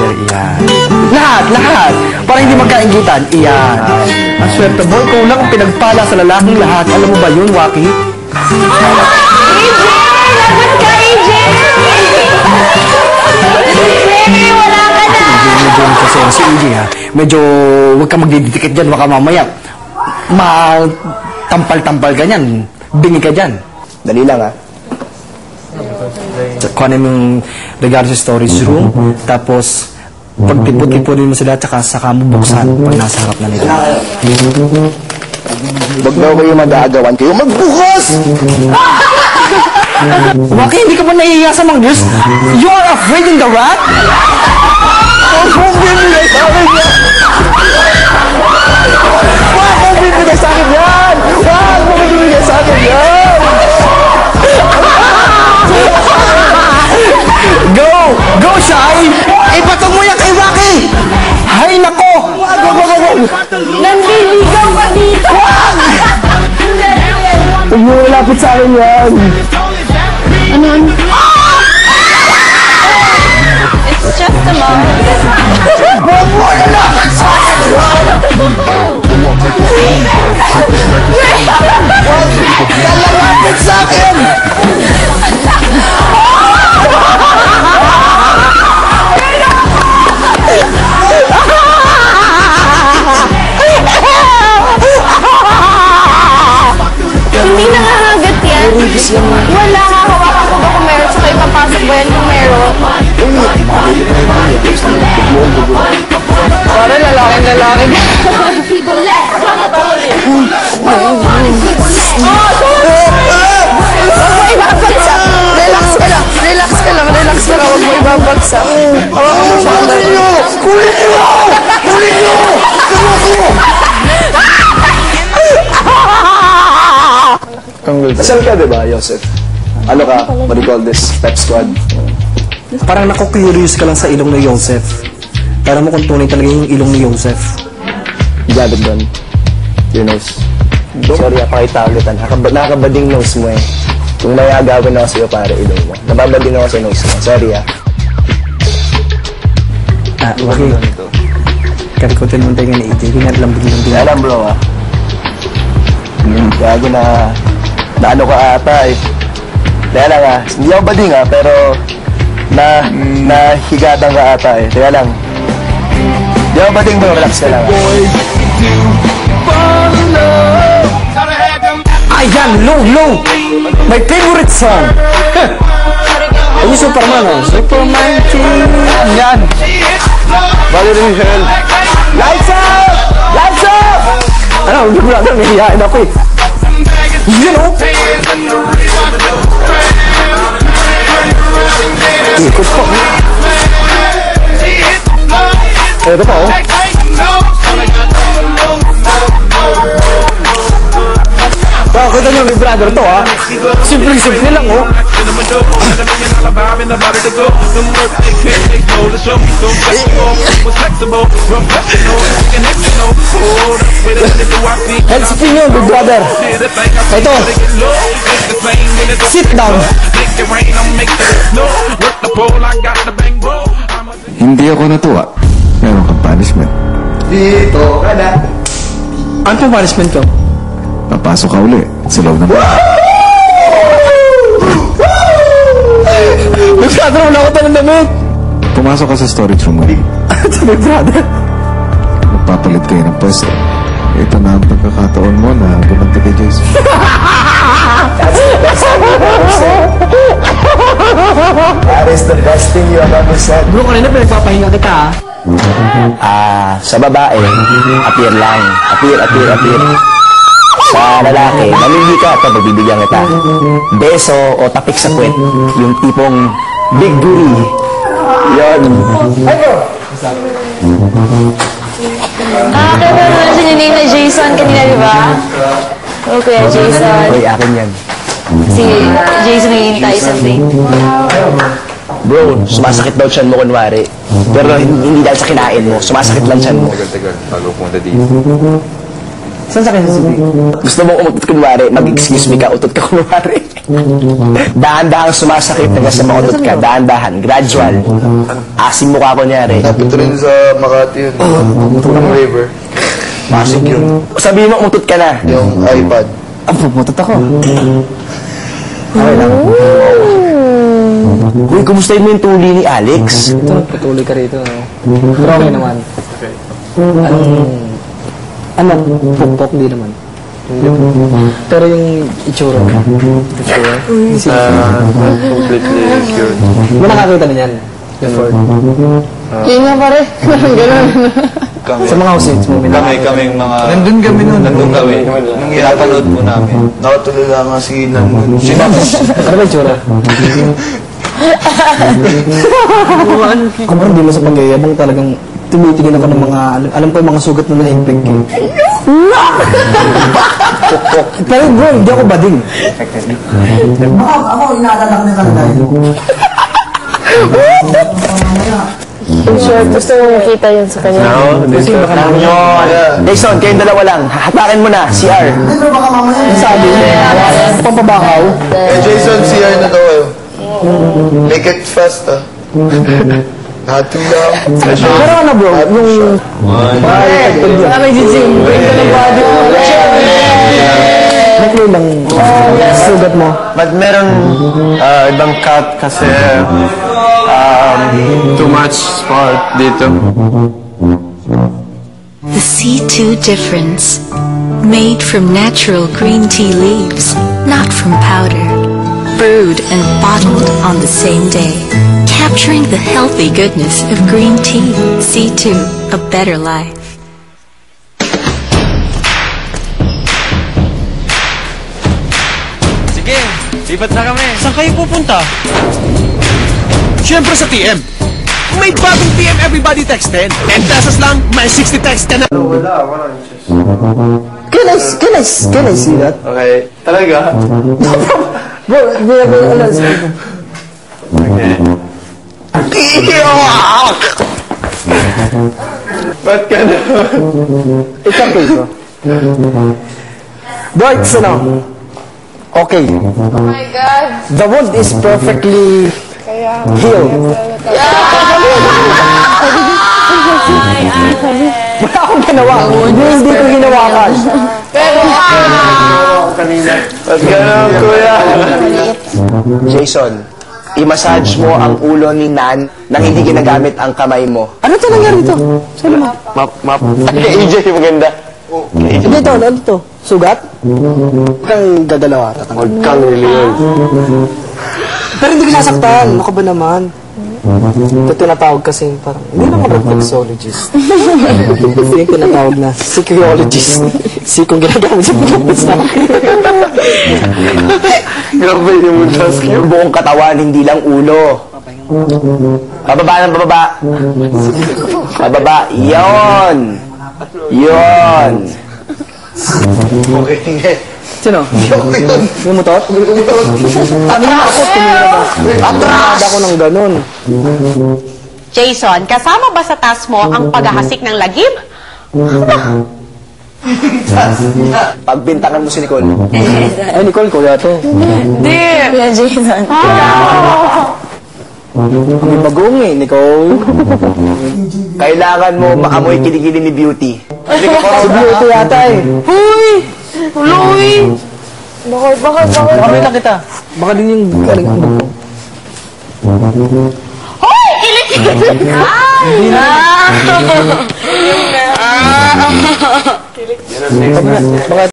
brother, iyan. Lahat! Para hindi magkaingitan, iyan. Ang swerte mo, ikaw lang ang pinagpala sa lalaking lahat. Alam mo ba yun, Waki? Lagot ka, AJ! Wala ka na! Medyo si AJ, ha? Medyo huwag ka magdidikit dyan, baka mamaya tampal-tampal ka niyan. Bingi ka dyan. Dali lang, ha? Kuhanin mo yung regalo sa storage room, tapos pagtipot-tipunin mo sila, tsaka saka mo buksan pag nasa harap na nila. Huwag daw kayo mag-aagawan kayo magbukas! Waki, hindi ka ba nahihiya sa mga Diyos? You are afraid in the rat? Huwag bibigay sa akin yan! Huwag bibigay sa akin yan! Huwag bibigay sa akin yan! Go, Shai! Ipatong mo yan kay Waki! Hay, nako! Nandiligaw ka dito! Huwag mo malapit sa akin yan! Ano? It's just a moment. Huwag mo malapit sa akin yan! Huwag ka lalapit sa akin! Hindi nangahagat yan. Wala nga, hawakan ko ba kung meron, saka ipapasok ba yan kung meron? Para lalaki. Huwag mo ibabagsak. Relax ka lang. Huwag mo ibabagsak. Hawakan mo siya. Kunin niyo! Asal ka, diba, Joseph? Ano ka? What do you call this? Pep squad? Parang naku-curious ka lang sa ilong ni Joseph. Para mo kung tunay talaga yung ilong ni Joseph. Got it done. Your nose. Sorry, pakita ulit. Nakakabading nose mo eh. Kung may agawin ako sa'yo, pare, ilong mo. Nababading ako sa nose mo. Sorry, ah. Okay. Karikutin mo tayo nga ni AJ. Lambing. Alam, bro, ah. Gago na ano ka ata eh. Teka lang, ah. Hindi ako bading, ah, pero nahigatan ka ata eh. Teka lang. Hindi ako bading, bro. Relax ka lang, ah. Ayan, low. My favorite song. Ayun, Superman, oh. Superman King. Yan. Valerie Michelle. Lights up! Lights up! Ano, brother, may hiyain ako eh. Yun, oh. Ikot po. Ito pa, oh. Kita nyo, may brother to, ha? Simple lang, oh. Headspace nyo, big brother. Ito. Sit down. Hindi ako natuwa. Meron kang punishment. Dito ka na. Ano pong punishment ko? Papasok ka uli sa loob ng bahay. Big brother, wala ko talang damit. Pumasok ka sa storage room mo. Ito, big brother. Magpapalit kayo ng pwesto. Ito na ang pagkakataon mo na gumanti kay Jason. That is the best thing you have ever said. Bro, kanina pinagpapahinga kita, ha? Sa babae, appear lang. Appear. Sa lalaki, mamili ka at pagbibigyan kita. Beso o tapik sa kwet. Yung tipong big booty. Yun. Kaya ba naman siya yung name na Jason kanina, di ba? Oo, Kuya Jason. Hoy, akin yan. Si Jason naghihintay sa date. Bro, sumasakit daw tiyan mo kunwari. Pero hindi dahil sa kinain mo, sumasakit lang tiyan mo. Tagal, follow ko na dito. Saan sa kayo sasabihin? Gusto mo umutot kunwari, mag-excuse me ka, utot ka kunwari. Dahan-dahan sumasakit hanggang sa makutot ka. Dahan-dahan. Gradual. Asim mukha ko nyari. Ito rin sa Makati yun. Tulong River. Pasig yun. Sabihin mo, umutot ka na. Yung iPad. Pumutot ako. Okay lang. Uy, kumustahin mo yung tuli ni Alex? Ito, patuloy ka rito. No? Pero okay naman. Okay. Ano? Pukpok, di naman. Pero yung itsura. Completely cured. Mo nakakita na yan. Before. Yun nga pare. Ganun. Sa mga housemates mo. Kaming mga... Nandun kami nun. Nandun kami. Nung pinapanood po namin. Nakatulala nga si Nandun. Ano ba itsura? Kung hindi mo sa pagyayabang talagang tumitingin ako ng mga, alam ko yung mga sugat mo na impeg eh. Pero bro, hindi ako bading. Ako, inaalala ko na talaga. In short, gusto mo makita yun sa kanya. Kasi baka yun. Jason, kayong dalawa lang. Hatakin mo na, CR. Pero baka mamaya sabi, Pampabakaw. Jason, CR na daw kayo. Make it fast, ah. Hati lang. Pero ano bro, yung... Baka may jijing. Bring ka ng body mo. Naklo lang sugat mo. But meron ibang cut kasi too much spot dito. The C2 difference, made from natural green tea leaves, not from powder, brewed and bottled on the same day, capturing the healthy goodness of green tea. C2, a better life. Sige, lipat na kami. Saan kayo pupunta? Siyempre sa TM. May bagong TM Everybody Text 10. 10 pesos lang, may 60 text ka na. Wala. Can I see that? Okay. Talaga? Bro, hindi ako alas. Ba't ka na? It's okay bro. Bro, it's ano? Okay. Oh my God. The wound is perfectly healed. Wala akong ginawa. Hindi ko hinawakan. Ba't ka na, kuya? Jason, i-massage mo ang ulo ni Nan nang hindi ginagamit ang kamay mo. Ano ito nangyari ito? Saan mo? Map. AJ, maganda. Hindi ito, ano ito? Sugat? Huwag kang dadalawa. Huwag kang liliyon. Pero hindi ko nasaktan. Ako ba naman? Ito tinatawag kasi parang, hindi naman reflexologist. Ito yung tinatawag na psychologist. Si kung ginagamit sa pagkakas na akin. Grabe yung multitask Yung buong katawan, hindi lang ulo. Pababa ng pababa. Pababa. Yon. Yon. Okay. Sino? Yung motor? Ano nga ako? Tumira ako ng ganun. Jason, kasama ba sa task mo ang paghahasik ng lagim? Pagbintangan mo si Nicole. Ay, Nicole, kuya to. Hindi. Kuya Jason. May bagong eh, Nicole. Kailangan mo maamoy kiligili ni Beauty. Si Beauty yata eh. Uy! Uy! Bakit? Kamay lang kita. Baka din yung galing ang bagong. Hoy! Kilig-kilig! Baka